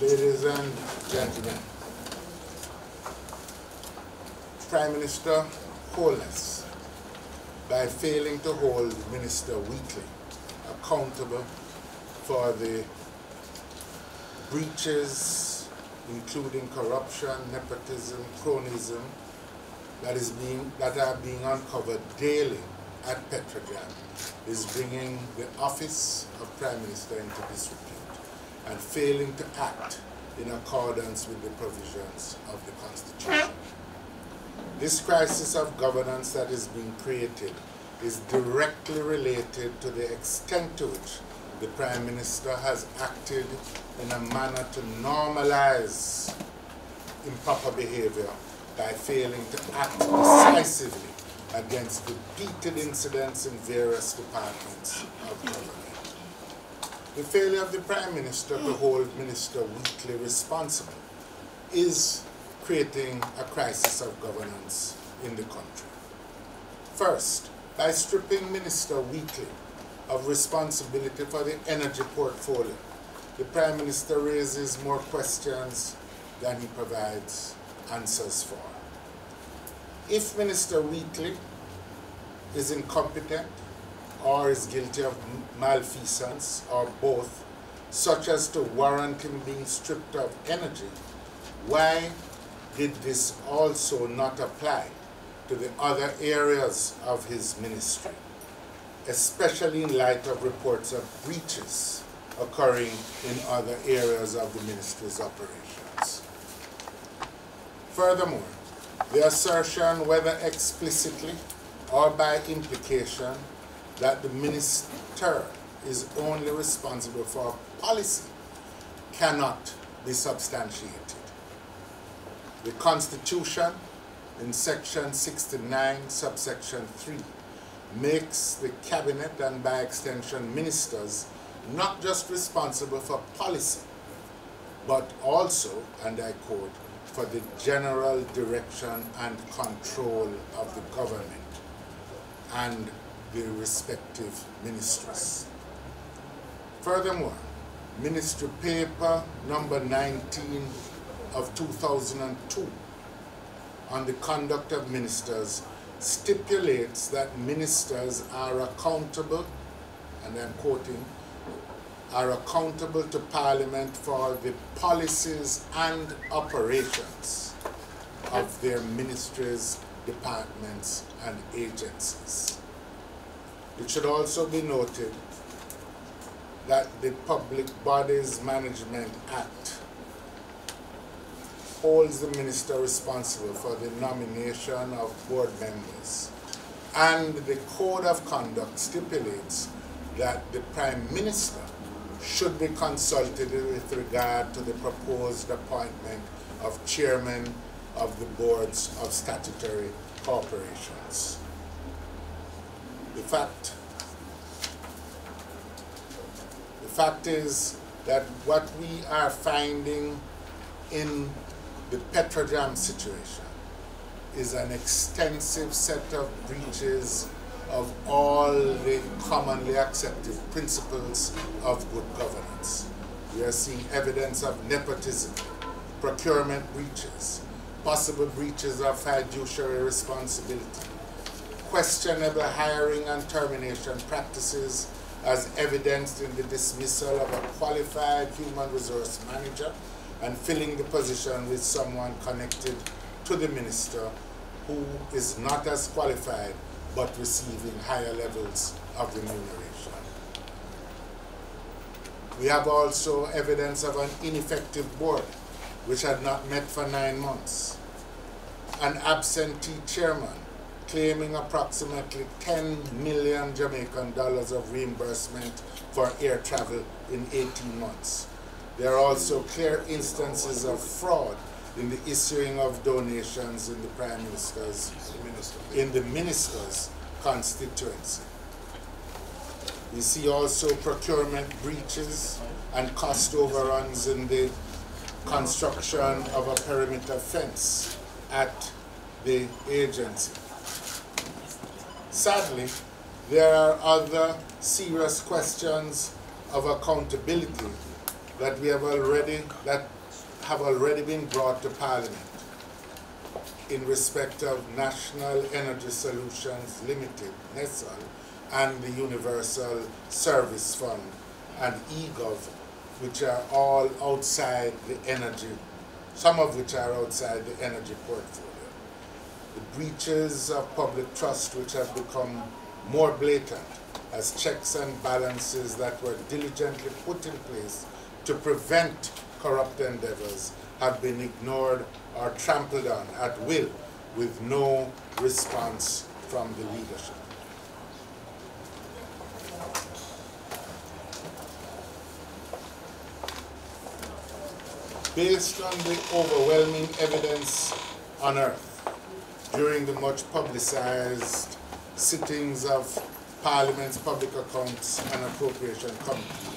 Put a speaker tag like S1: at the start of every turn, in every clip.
S1: Ladies and gentlemen, Prime Minister Holness, by failing to hold Minister Wheatley accountable for the breaches, including corruption, nepotism, cronyism, that are being uncovered daily at PetroJam, is bringing the office of Prime Minister into disrepute and failing to act in accordance with the provisions of the Constitution. This crisis of governance that is being created is directly related to the extent to which the Prime Minister has acted in a manner to normalize improper behavior by failing to act decisively against repeated incidents in various departments of government. The failure of the Prime Minister to hold Minister Wheatley responsible is creating a crisis of governance in the country. First, by stripping Minister Wheatley of responsibility for the energy portfolio, the Prime Minister raises more questions than he provides answers for. If Minister Wheatley is incompetent or is guilty of malfeasance or both, such as to warrant him being stripped of energy, why did this also not apply to the other areas of his ministry, especially in light of reports of breaches occurring in other areas of the ministry's operations? Furthermore, the assertion, whether explicitly or by implication, that the minister is only responsible for policy cannot be substantiated. The Constitution, in section 69, subsection 3, makes the cabinet and by extension ministers not just responsible for policy, but also, and I quote, for the general direction and control of the government and the respective ministries. Furthermore, Ministry Paper number 19 of 2002 on the conduct of ministers stipulates that ministers are accountable, and I'm quoting, are accountable to Parliament for the policies and operations of their ministries, departments, and agencies. It should also be noted that the Public Bodies Management Act holds the minister responsible for the nomination of board members, and the Code of Conduct stipulates that the Prime Minister should be consulted with regard to the proposed appointment of chairmen of the boards of statutory corporations. The fact is that what we are finding in the PetroJam situation is an extensive set of breaches of all the commonly accepted principles of good governance. We are seeing evidence of nepotism, procurement breaches, possible breaches of fiduciary responsibility, questionable hiring and termination practices as evidenced in the dismissal of a qualified human resource manager and filling the position with someone connected to the minister who is not as qualified but receiving higher levels of remuneration. We have also evidence of an ineffective board which had not met for 9 months, an absentee chairman claiming approximately 10 million Jamaican dollars of reimbursement for air travel in 18 months. There are also clear instances of fraud in the issuing of donations in the Prime Minister's, in the Minister's constituency. We see also procurement breaches and cost overruns in the construction of a perimeter fence at the agency. Sadly, there are other serious questions of accountability that have already been brought to Parliament in respect of National Energy Solutions Limited, NESL, and the Universal Service Fund and eGov, which are all outside the energy, some of which are outside the energy portfolio. The breaches of public trust, which have become more blatant as checks and balances that were diligently put in place to prevent corrupt endeavors have been ignored or trampled on at will with no response from the leadership. Based on the overwhelming evidence unearthed during the much publicized sittings of Parliament's Public Accounts and Appropriation Committee,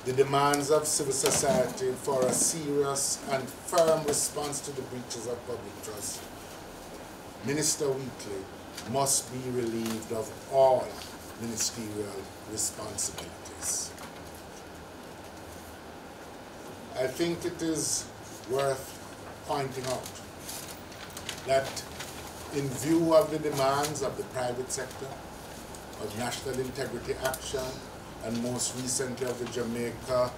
S1: the demands of civil society for a serious and firm response to the breaches of public trust, Minister Wheatley must be relieved of all ministerial responsibilities. I think it is worth pointing out that in view of the demands of the private sector, of National Integrity Action, and most recently of the Jamaica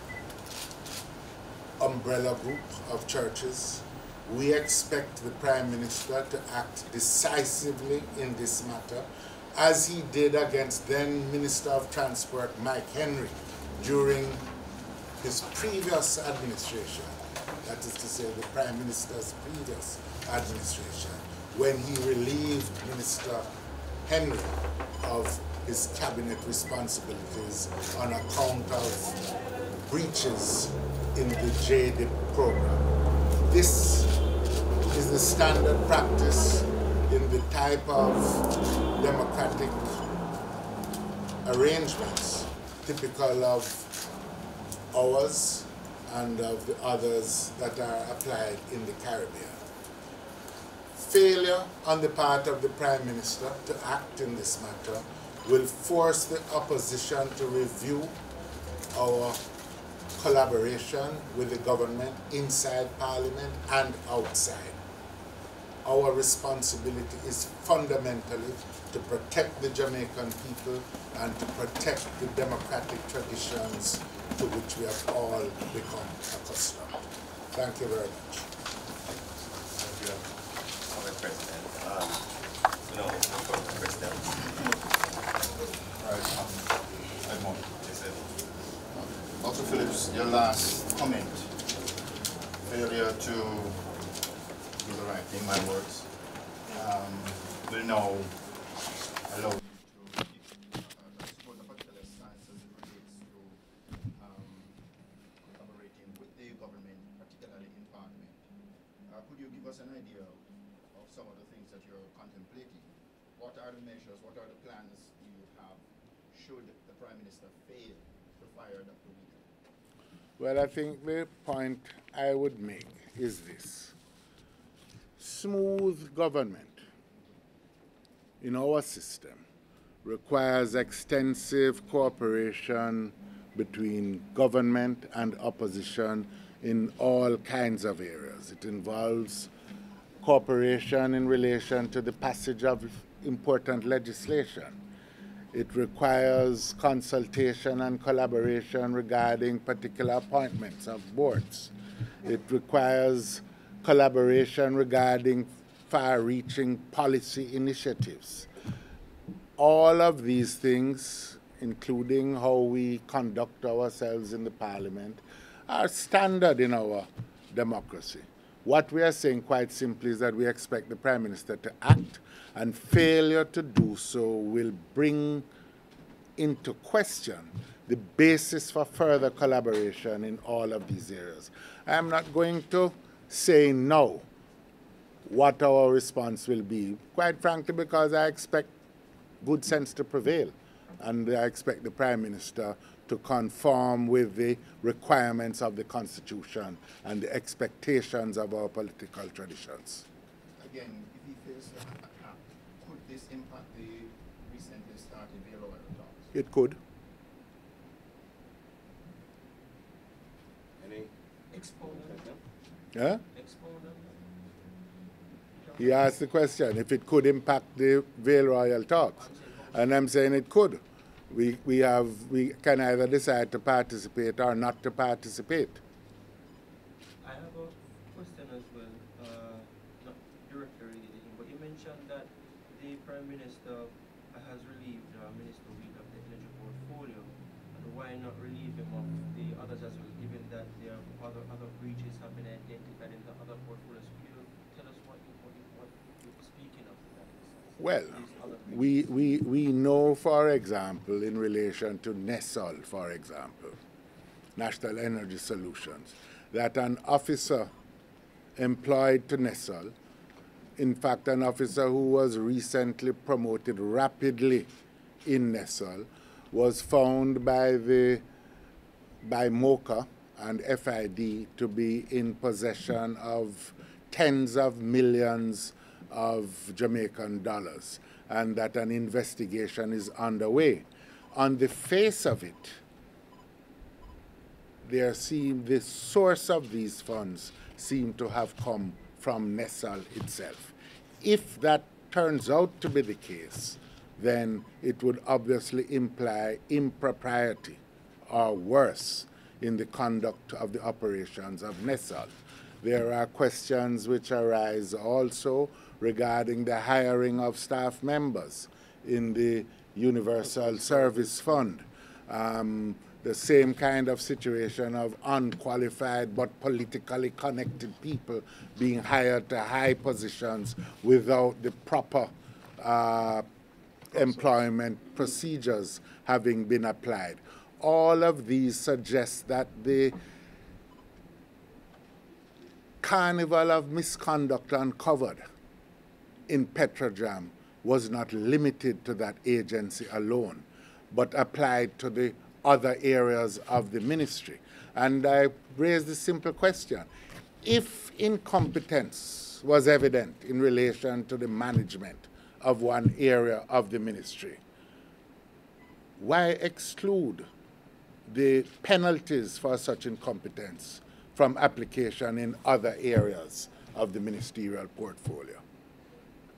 S1: umbrella group of churches, we expect the Prime Minister to act decisively in this matter, as he did against then Minister of Transport Mike Henry during his previous administration, that is to say the Prime Minister's previous administration, when he relieved Minister Henry of his cabinet responsibilities on account of breaches in the JDIP program. This is the standard practice in the type of democratic arrangements typical of ours and of the others that are applied in the Caribbean. Failure on the part of the Prime Minister to act in this matter will force the opposition to review our collaboration with the government inside Parliament and outside. Our responsibility is fundamentally to protect the Jamaican people and to protect the democratic traditions to which we have all become accustomed. Thank you very much.
S2: Thank you, Mr. President. President.
S3: Right. Dr. Phillips, your last comment, failure to do the right thing, my words, will now allow you to support a particular stance as it relates to collaborating with the government, particularly in Parliament. Could you give us an idea of some of the things that you're contemplating? What are the measures, what are the plans you have should the Prime Minister fail to fire Dr. Wheatley?
S1: Well, I think the point I would make is this. Smooth government in our system requires extensive cooperation between government and opposition in all kinds of areas. It involves cooperation in relation to the passage of important legislation. It requires consultation and collaboration regarding particular appointments of boards. It requires collaboration regarding far-reaching policy initiatives. All of these things, including how we conduct ourselves in the Parliament, are standard in our democracy. What we are saying quite simply is that we expect the Prime Minister to act, and failure to do so will bring into question the basis for further collaboration in all of these areas. I am not going to say now what our response will be, quite frankly, because I expect good sense to prevail, and I expect the Prime Minister to conform with the requirements of the Constitution and the expectations of our political traditions.
S3: Again, if he fails to act, could this impact the recently started bail-out talks?
S1: It could.
S4: Expound on that.
S1: Huh?
S4: Expound on that.
S1: He asked the question if it could impact the Vale Royal talks. And I'm saying it could. We can either decide to participate or not to participate.
S4: I have a question as well, not directly related to him, but you mentioned that the Prime Minister has relieved Minister Wheat of the energy portfolio. And why not relieve him of the others as well, given that there are other breaches have been identified in the other portfolios? Could you tell us what you're speaking of?
S1: Well, we know, for example, in relation to NESOL, for example, National Energy Solutions, that an officer employed to NESOL, in fact, an officer who was recently promoted rapidly in NESOL, was found by MOCA and FID to be in possession of tens of millions of Jamaican dollars, and that an investigation is underway. On the face of it, the source of these funds seem to have come from NESOL itself. If that turns out to be the case, then it would obviously imply impropriety or worse in the conduct of the operations of NESOL. There are questions which arise also regarding the hiring of staff members in the Universal Service Fund. The same kind of situation of unqualified but politically connected people being hired to high positions without the proper employment procedures having been applied. All of these suggest that the carnival of misconduct uncovered in PetroJam was not limited to that agency alone, but applied to the other areas of the ministry. And I raised the simple question: if incompetence was evident in relation to the management of one area of the ministry, why exclude the penalties for such incompetence from application in other areas of the ministerial portfolio?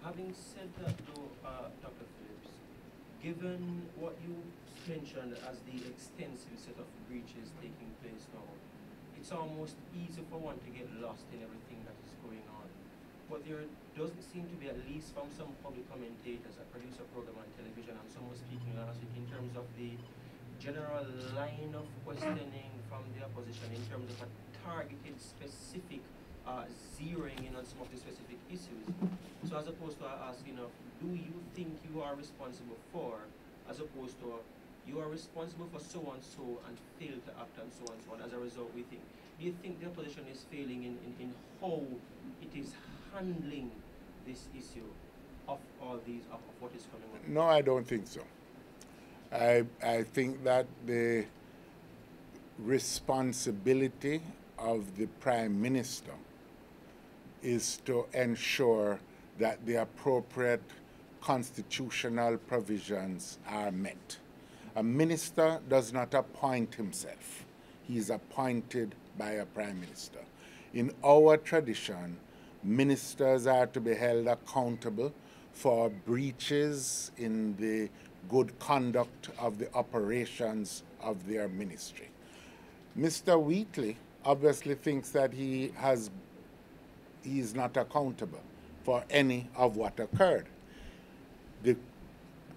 S4: Having said that, though, Dr. Phillips, given what you mentioned as the extensive set of breaches taking place now, it's almost easy for one to get lost in everything that is going on. But there doesn't seem to be, at least from some public commentators that produce a program on television, and someone speaking last week, in terms of the general line of questioning from the opposition in terms of a targeted, specific zeroing in on some of the specific issues. So as opposed to asking of, do you think you are responsible for, as opposed to, you are responsible for so and so and fail to act on so and so, and as a result we think. Do you think the opposition is failing in how it is handling this issue of all these, of what is coming up?
S1: No, I don't think so. I think that the responsibility of the Prime Minister is to ensure that the appropriate constitutional provisions are met. A minister does not appoint himself. He is appointed by a Prime Minister. In our tradition, ministers are to be held accountable for breaches in the good conduct of the operations of their ministry. Mr. Wheatley obviously thinks that he is not accountable for any of what occurred. The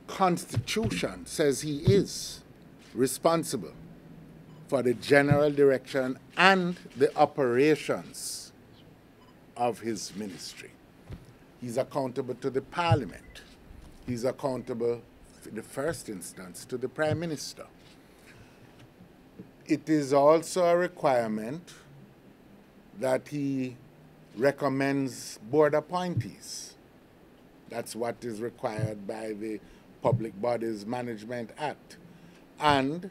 S1: Constitution says he is responsible for the general direction and the operations of his ministry. He's accountable to the Parliament. He's accountable, in the first instance, to the Prime Minister. It is also a requirement that he recommends board appointees. That's what is required by the Public Bodies Management Act. And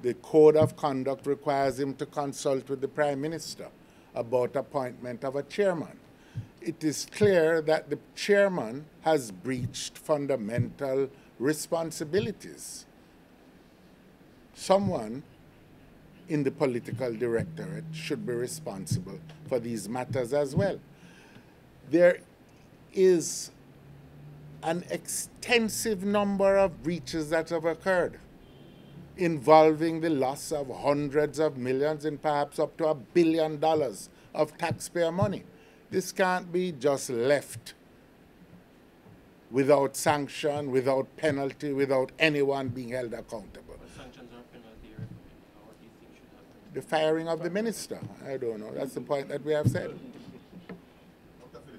S1: the Code of Conduct requires him to consult with the Prime Minister about appointment of a chairman. It is clear that the chairman has breached fundamental responsibilities. Someone in the political directorate should be responsible for these matters as well. There is an extensive number of breaches that have occurred involving the loss of hundreds of millions and perhaps up to $1 billion of taxpayer money. This can't be just left without sanction, without penalty, without anyone being held accountable.
S4: What sanctions or penalty are recommended, or what do you think should happen?
S1: The firing of the minister, I don't know. That's the point that we have said.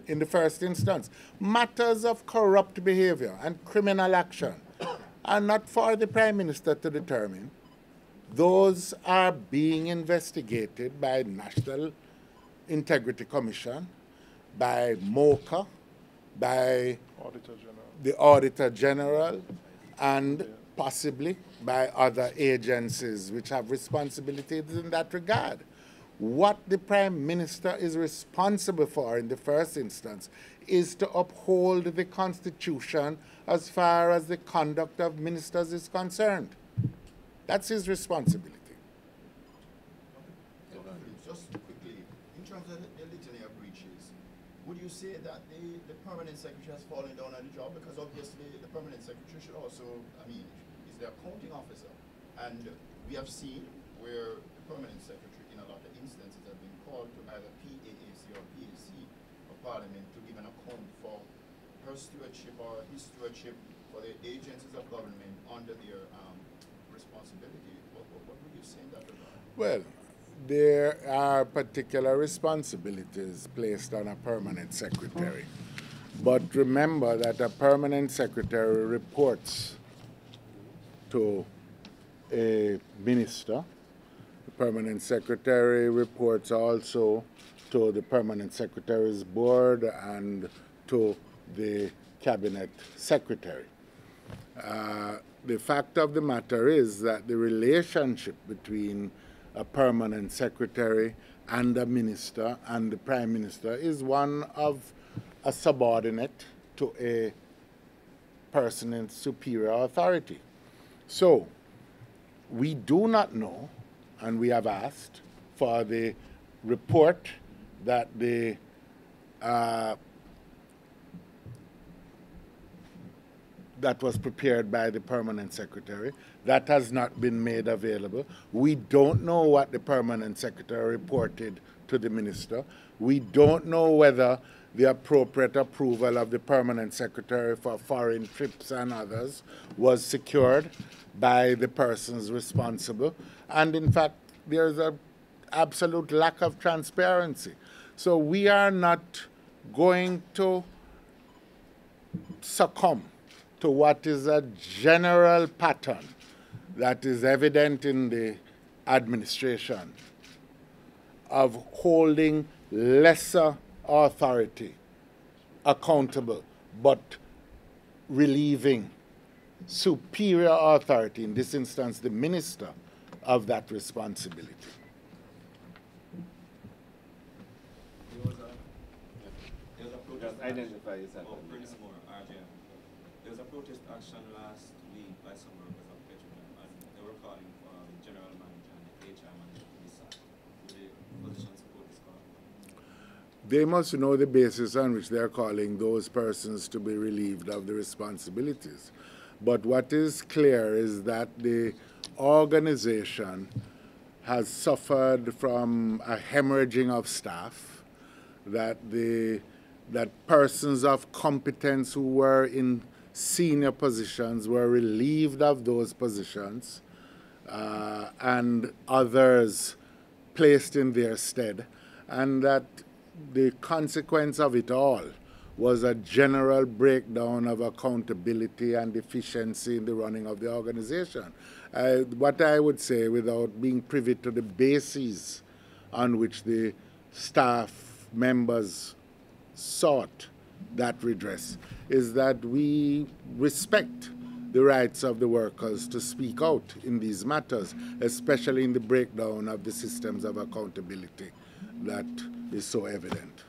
S1: In the first instance, matters of corrupt behavior and criminal action are not for the Prime Minister to determine. Those are being investigated by National Integrity Commission, by MOCA, by the Auditor General, and possibly by other agencies which have responsibilities in that regard. What the Prime Minister is responsible for in the first instance is to uphold the Constitution as far as the conduct of ministers is concerned. That's his responsibility.
S3: Just quickly, in terms of the litany of breaches, would you say that the permanent secretary has fallen down on the job? Because obviously the permanent secretary should also, is the accounting officer. And we have seen where the permanent secretary in a lot of instances have been called to either PAAC or PAC of Parliament to give an account for her stewardship or his stewardship for the agencies of government under their responsibility. What would you say in that regard?
S1: Well, there are particular responsibilities placed on a permanent secretary. But remember that a permanent secretary reports to a minister. The permanent secretary reports also to the permanent secretary's board and to the cabinet secretary. The fact of the matter is that the relationship between a permanent secretary and a minister and the prime minister is one of a subordinate to a person in superior authority. So we do not know, and we have asked for the report that the that was prepared by the permanent secretary. That has not been made available. We don't know what the permanent secretary reported to the minister. We don't know whether the appropriate approval of the permanent secretary for foreign trips and others was secured by the persons responsible. And in fact, there's an absolute lack of transparency. So we are not going to succumb to what is a general pattern that is evident in the administration of holding lesser authority accountable, but relieving superior authority, in this instance the minister, of that responsibility.
S2: Identify yourself.
S5: There was a protest action last week by some workers of PetroJam, and they were calling for the general manager and the HR manager to be sacked. Would the opposition support this call?
S1: They must know the basis on which they are calling those persons to be relieved of the responsibilities. But what is clear is that the organization has suffered from a hemorrhaging of staff, that persons of competence who were in senior positions were relieved of those positions and others placed in their stead, and that the consequence of it all was a general breakdown of accountability and efficiency in the running of the organization. What I would say, without being privy to the bases on which the staff members sought that redress, is that we respect the rights of the workers to speak out in these matters, especially in the breakdown of the systems of accountability that is so evident.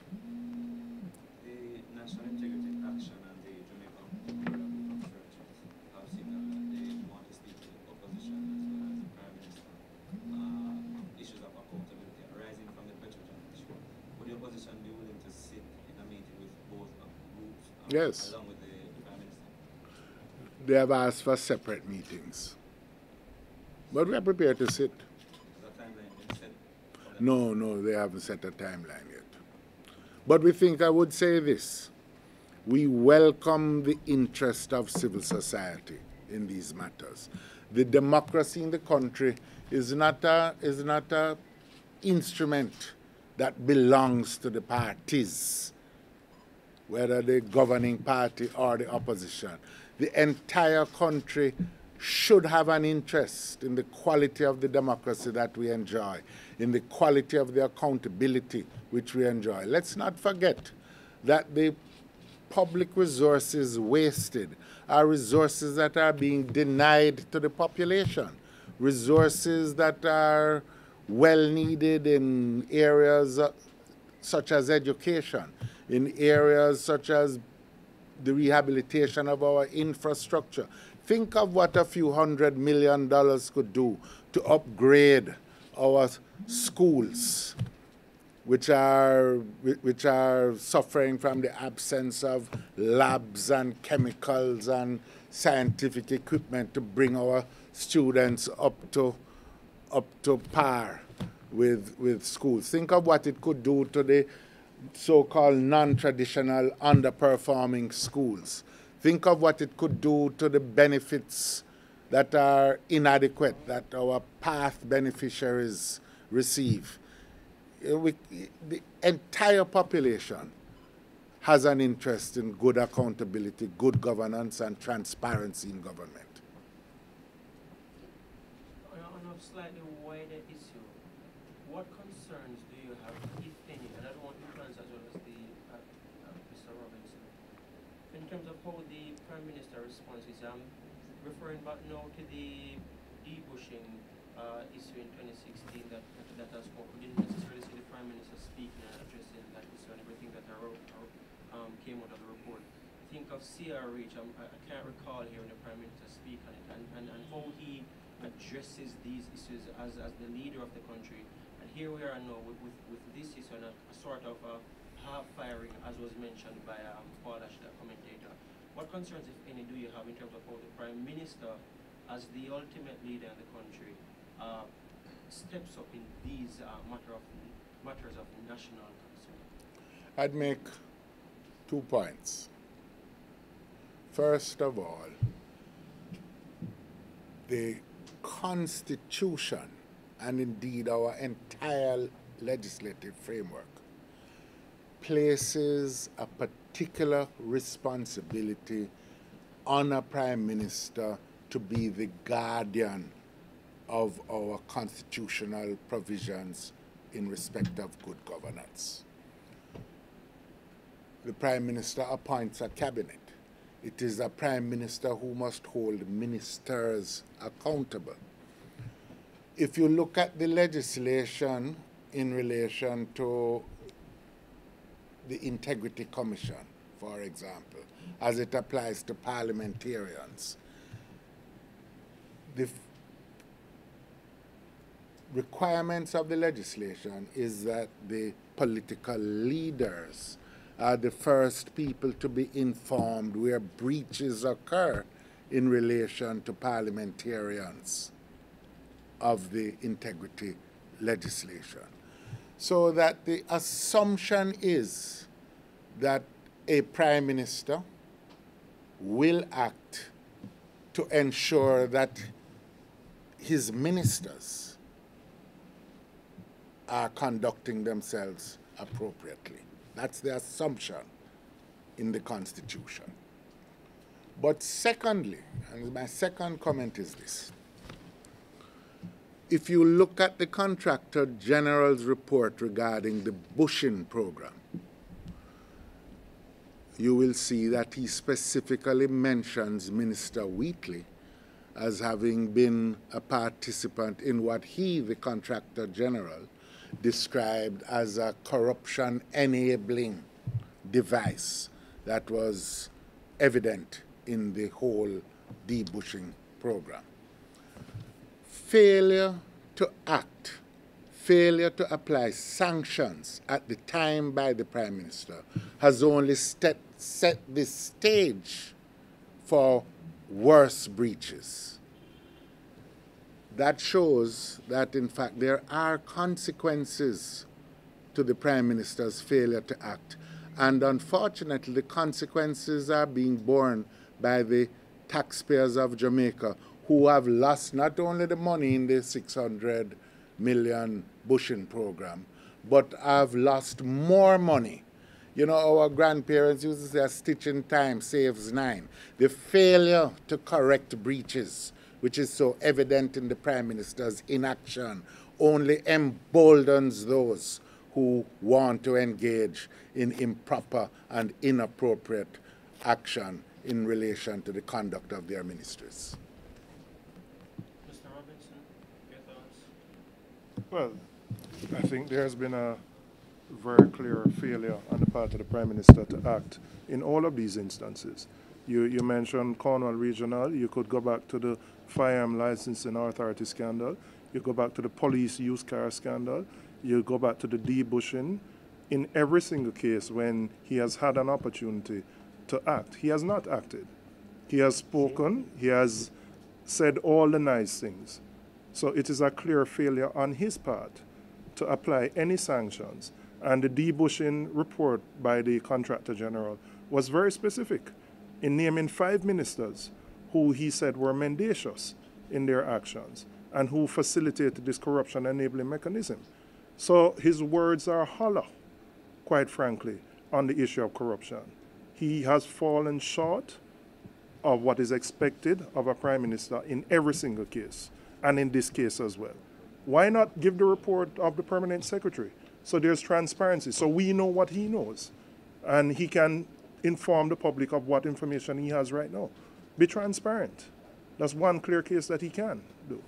S5: The National Integrity Action and the Jamaica Bureau of Searches have signaled that they want to speak to the opposition as well as the Prime Minister opposition be willing to sit in a meeting with both groups
S1: Yes.
S5: along with the Prime Minister?
S1: They have asked for separate meetings. But we are prepared to sit.
S5: Has that timeline been set?
S1: No, they haven't set a timeline yet. But we think, I would say this, we welcome the interest of civil society in these matters. The democracy in the country is not a instrument that belongs to the parties, whether the governing party or the opposition. The entire country should have an interest in the quality of the democracy that we enjoy, in the quality of the accountability which we enjoy. Let's not forget that the public resources wasted are resources that are being denied to the population, resources that are well needed in areas such as education, in areas such as the rehabilitation of our infrastructure. Think of what a few $100 million could do to upgrade our schools, which are suffering from the absence of labs and chemicals and scientific equipment to bring our students up to par with schools. Think of what it could do to the so-called non-traditional underperforming schools. Think of what it could do to the benefits that are inadequate, that our past beneficiaries receive. The entire population has an interest in good accountability, good governance, and transparency in government.
S4: On a slightly wider issue, what concerns do you have, if any, and I don't want you to answer as well as the Mr. Robinson, in terms of how the Prime Minister responds? I'm referring back now to the debushing issue in 2016 that has come. We didn't necessarily see the Prime Minister speaking and addressing that issue and everything that came out of the report. Think of CRH, I can't recall hearing the Prime Minister speak on it, and how he addresses these issues as the leader of the country. And here we are now with this issue and a sort of half firing, as was mentioned by Paul Ash, the commentator. What concerns, if any, do you have in terms of how the Prime Minister, as the ultimate leader in the country, steps up in these matters of national concern?
S1: I'd make 2 points. First of all, the Constitution and indeed our entire legislative framework places a particular responsibility on a Prime Minister to be the guardian of our constitutional provisions in respect of good governance. The Prime Minister appoints a cabinet. It is a Prime Minister who must hold ministers accountable. If you look at the legislation in relation to the Integrity Commission, for example, as it applies to parliamentarians, the requirements of the legislation is that the political leaders are the first people to be informed where breaches occur in relation to parliamentarians of the integrity legislation. So that the assumption is that a Prime Minister will act to ensure that his ministers are conducting themselves appropriately. That's the assumption in the Constitution. But secondly, and my second comment is this, if you look at the Contractor General's report regarding the bushing program, you will see that he specifically mentions Minister Wheatley as having been a participant in what he, the Contractor General, described as a corruption-enabling device that was evident in the whole debushing program. Failure to act, failure to apply sanctions at the time by the Prime Minister has only set the stage for worse breaches. That shows that, in fact, there are consequences to the Prime Minister's failure to act. And unfortunately, the consequences are being borne by the taxpayers of Jamaica, who have lost not only the money in the 600 million bushing program, but have lost more money. You know, our grandparents used to say a stitch in time saves 9. The failure to correct breaches, which is so evident in the Prime Minister's inaction, only emboldens those who want to engage in improper and inappropriate action in relation to the conduct of their ministries.
S4: Mr. Robinson, your thoughts?
S6: Well, I think there has been a very clear failure on the part of the Prime Minister to act in all of these instances. You mentioned Cornwall Regional. You could go back to the firearm licensing authority scandal. You go back to the police used car scandal. You go back to the debushing. In every single case when he has had an opportunity to act, he has not acted. He has spoken. He has said all the nice things. So it is a clear failure on his part to apply any sanctions. And the debushing report by the Contractor General was very specific in naming 5 ministers who he said were mendacious in their actions and who facilitated this corruption enabling mechanism. So his words are hollow, quite frankly, on the issue of corruption. He has fallen short of what is expected of a Prime Minister in every single case, and in this case as well. Why not give the report of the Permanent Secretary? So there's transparency, so we know what he knows, and he can inform the public of what information he has right now. Be transparent. That's one clear case that he can do.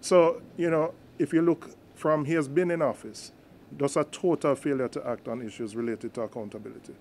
S6: So, you know, if you look from he has been in office, that's a total failure to act on issues related to accountability.